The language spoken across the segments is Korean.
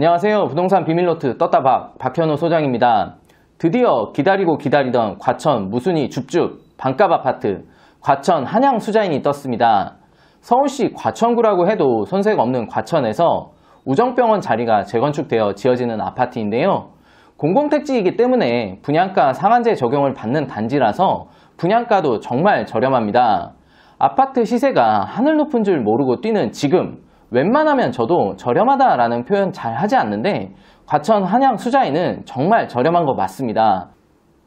안녕하세요. 부동산 비밀노트 떴다박 박현우 소장입니다. 드디어 기다리고 기다리던 과천 무순이 줍줍 반값 아파트 과천 한양 수자인이 떴습니다. 서울시 과천구라고 해도 손색 없는 과천에서 우정병원 자리가 재건축되어 지어지는 아파트인데요. 공공택지이기 때문에 분양가 상한제 적용을 받는 단지라서 분양가도 정말 저렴합니다. 아파트 시세가 하늘 높은 줄 모르고 뛰는 지금 웬만하면 저도 저렴하다라는 표현 잘 하지 않는데 과천 한양 수자인은 정말 저렴한 거 맞습니다.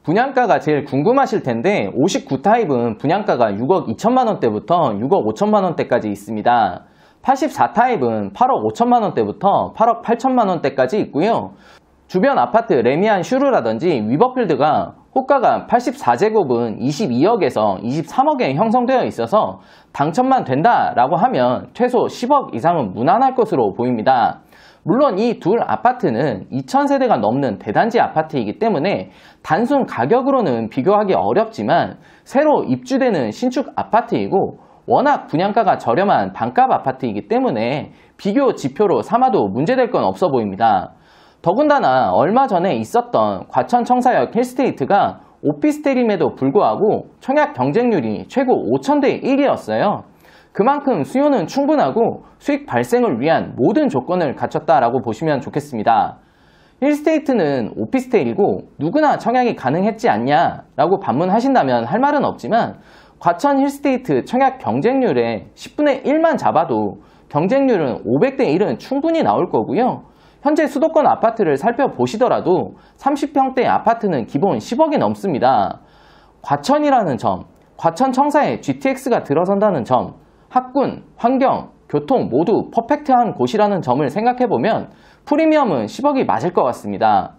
분양가가 제일 궁금하실 텐데 59타입은 분양가가 6억 2천만 원대부터 6억 5천만 원대까지 있습니다. 84타입은 8억 5천만 원대부터 8억 8천만 원대까지 있고요. 주변 아파트 레미안 슈르라든지 위버필드가 호가가 84제곱은 22억에서 23억에 형성되어 있어서 당첨만 된다라고 하면 최소 10억 이상은 무난할 것으로 보입니다. 물론 이 둘 아파트는 2000세대가 넘는 대단지 아파트이기 때문에 단순 가격으로는 비교하기 어렵지만 새로 입주되는 신축 아파트이고 워낙 분양가가 저렴한 반값 아파트이기 때문에 비교 지표로 삼아도 문제될 건 없어 보입니다. 더군다나 얼마 전에 있었던 과천 청사역 힐스테이트가 오피스텔임에도 불구하고 청약 경쟁률이 최고 5,000대 1이었어요. 그만큼 수요는 충분하고 수익 발생을 위한 모든 조건을 갖췄다라고 보시면 좋겠습니다. 힐스테이트는 오피스텔이고 누구나 청약이 가능했지 않냐라고 반문하신다면 할 말은 없지만 과천 힐스테이트 청약 경쟁률의 10분의 1만 잡아도 경쟁률은 500대 1은 충분히 나올 거고요. 현재 수도권 아파트를 살펴보시더라도 30평대 아파트는 기본 10억이 넘습니다. 과천이라는 점, 과천 청사에 GTX가 들어선다는 점, 학군, 환경, 교통 모두 퍼펙트한 곳이라는 점을 생각해보면 프리미엄은 10억이 맞을 것 같습니다.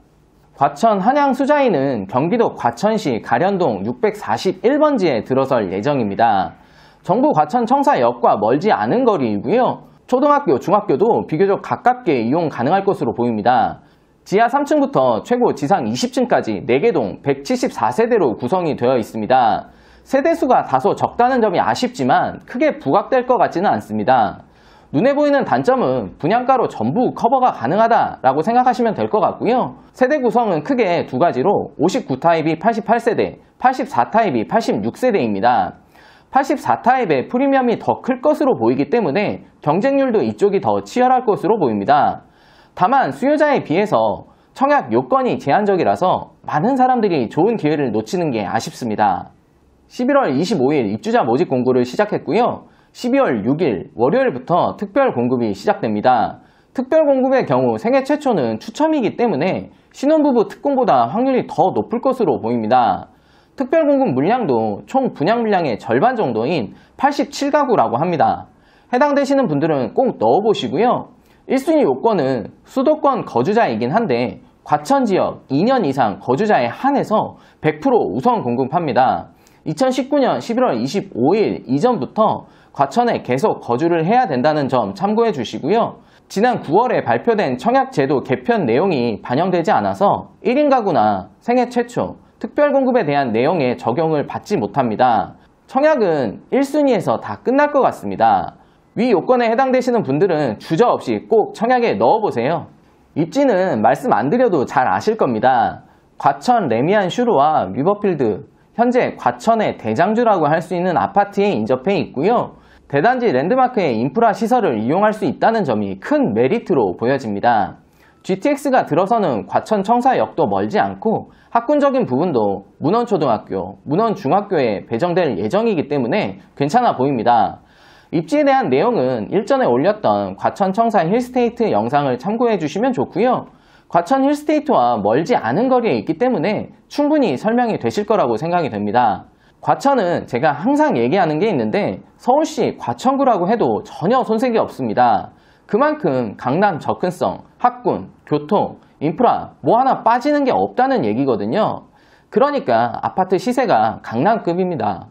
과천 한양 수자인은 경기도 과천시 가련동 641번지에 들어설 예정입니다. 정부 과천 청사역과 멀지 않은 거리이고요. 초등학교, 중학교도 비교적 가깝게 이용 가능할 것으로 보입니다. 지하 3층부터 최고 지상 20층까지 4개 동 174세대로 구성이 되어 있습니다. 세대수가 다소 적다는 점이 아쉽지만 크게 부각될 것 같지는 않습니다. 눈에 보이는 단점은 분양가로 전부 커버가 가능하다라고 생각하시면 될 것 같고요. 세대 구성은 크게 두 가지로 59타입이 88세대, 84타입이 86세대입니다. 84타입의 프리미엄이 더 클 것으로 보이기 때문에 경쟁률도 이쪽이 더 치열할 것으로 보입니다. 다만 수요자에 비해서 청약 요건이 제한적이라서 많은 사람들이 좋은 기회를 놓치는 게 아쉽습니다. 11월 25일 입주자 모집 공고를 시작했고요. 12월 6일 월요일부터 특별 공급이 시작됩니다. 특별 공급의 경우 생애 최초는 추첨이기 때문에 신혼부부 특공보다 확률이 더 높을 것으로 보입니다. 특별 공급 물량도 총 분양 물량의 절반 정도인 87가구라고 합니다. 해당되시는 분들은 꼭 넣어보시고요. 1순위 요건은 수도권 거주자이긴 한데 과천 지역 2년 이상 거주자에 한해서 100% 우선 공급합니다. 2019년 11월 25일 이전부터 과천에 계속 거주를 해야 된다는 점 참고해 주시고요. 지난 9월에 발표된 청약제도 개편 내용이 반영되지 않아서 1인 가구나 생애 최초, 특별 공급에 대한 내용에 적용을 받지 못합니다. 청약은 1순위에서 다 끝날 것 같습니다. 위 요건에 해당되시는 분들은 주저없이 꼭 청약에 넣어보세요. 입지는 말씀 안 드려도 잘 아실 겁니다. 과천 레미안 슈르와 위버필드, 현재 과천의 대장주라고 할 수 있는 아파트에 인접해 있고요. 대단지 랜드마크의 인프라 시설을 이용할 수 있다는 점이 큰 메리트로 보여집니다. GTX가 들어서는 과천 청사역도 멀지 않고 학군적인 부분도 문원초등학교, 문원중학교에 배정될 예정이기 때문에 괜찮아 보입니다. 입지에 대한 내용은 일전에 올렸던 과천 청사 힐스테이트 영상을 참고해 주시면 좋고요. 과천 힐스테이트와 멀지 않은 거리에 있기 때문에 충분히 설명이 되실 거라고 생각이 됩니다. 과천은 제가 항상 얘기하는 게 있는데 서울시 과천구라고 해도 전혀 손색이 없습니다. 그만큼 강남 접근성, 학군, 교통, 인프라 뭐 하나 빠지는 게 없다는 얘기거든요. 그러니까 아파트 시세가 강남급입니다.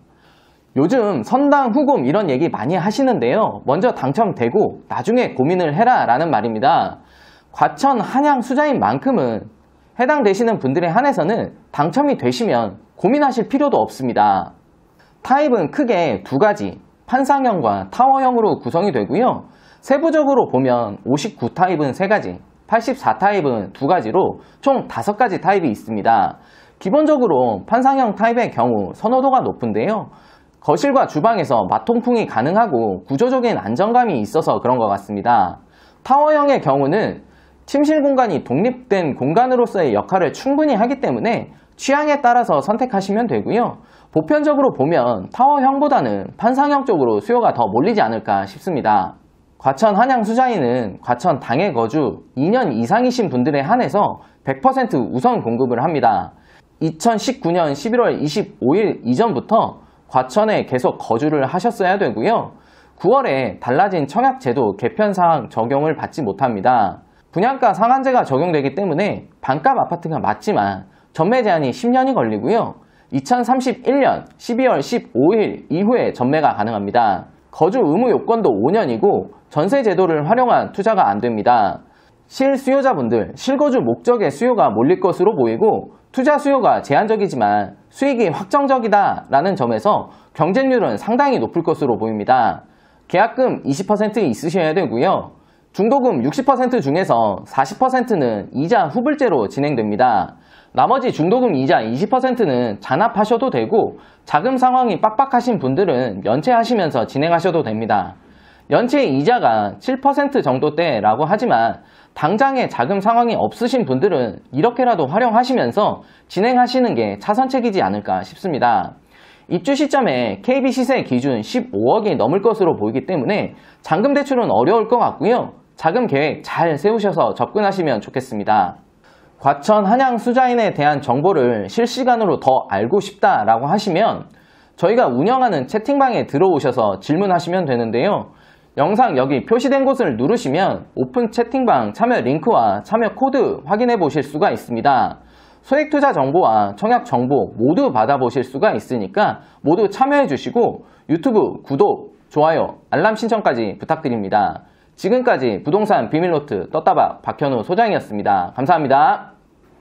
요즘 선당 후금 이런 얘기 많이 하시는데요. 먼저 당첨되고 나중에 고민을 해라 라는 말입니다. 과천 한양 수자인 만큼은 해당되시는 분들에 한해서는 당첨이 되시면 고민하실 필요도 없습니다. 타입은 크게 두 가지, 판상형과 타워형으로 구성이 되고요. 세부적으로 보면 59타입은 3가지, 84타입은 2가지로 총 5가지 타입이 있습니다. 기본적으로 판상형 타입의 경우 선호도가 높은데요. 거실과 주방에서 맛통풍이 가능하고 구조적인 안정감이 있어서 그런 것 같습니다. 타워형의 경우는 침실 공간이 독립된 공간으로서의 역할을 충분히 하기 때문에 취향에 따라서 선택하시면 되고요. 보편적으로 보면 타워형보다는 판상형 쪽으로 수요가 더 몰리지 않을까 싶습니다. 과천 한양 수자인은 과천 당해 거주 2년 이상이신 분들에 한해서 100% 우선 공급을 합니다. 2019년 11월 25일 이전부터 과천에 계속 거주를 하셨어야 되고요. 9월에 달라진 청약제도 개편사항 적용을 받지 못합니다. 분양가 상한제가 적용되기 때문에 반값 아파트가 맞지만 전매 제한이 10년이 걸리고요. 2031년 12월 15일 이후에 전매가 가능합니다. 거주 의무 요건도 5년이고 전세 제도를 활용한 투자가 안 됩니다. 실수요자분들, 실거주 목적의 수요가 몰릴 것으로 보이고 투자 수요가 제한적이지만 수익이 확정적이다 라는 점에서 경쟁률은 상당히 높을 것으로 보입니다. 계약금 20% 있으셔야 되고요. 중도금 60% 중에서 40%는 이자 후불제로 진행됩니다. 나머지 중도금 이자 20%는 잔압하셔도 되고 자금 상황이 빡빡하신 분들은 연체하시면서 진행하셔도 됩니다. 연체 이자가 7% 정도대라고 하지만 당장의 자금 상황이 없으신 분들은 이렇게라도 활용하시면서 진행하시는 게 차선책이지 않을까 싶습니다. 입주 시점에 KB 시세 기준 15억이 넘을 것으로 보이기 때문에 잔금 대출은 어려울 것 같고요. 자금 계획 잘 세우셔서 접근하시면 좋겠습니다. 과천 한양 수자인에 대한 정보를 실시간으로 더 알고 싶다라고 하시면 저희가 운영하는 채팅방에 들어오셔서 질문하시면 되는데요. 영상 여기 표시된 곳을 누르시면 오픈 채팅방 참여 링크와 참여 코드 확인해 보실 수가 있습니다. 소액 투자 정보와 청약 정보 모두 받아보실 수가 있으니까 모두 참여해 주시고 유튜브 구독, 좋아요, 알람 신청까지 부탁드립니다. 지금까지 부동산 비밀노트 떴다박 박현우 소장이었습니다. 감사합니다.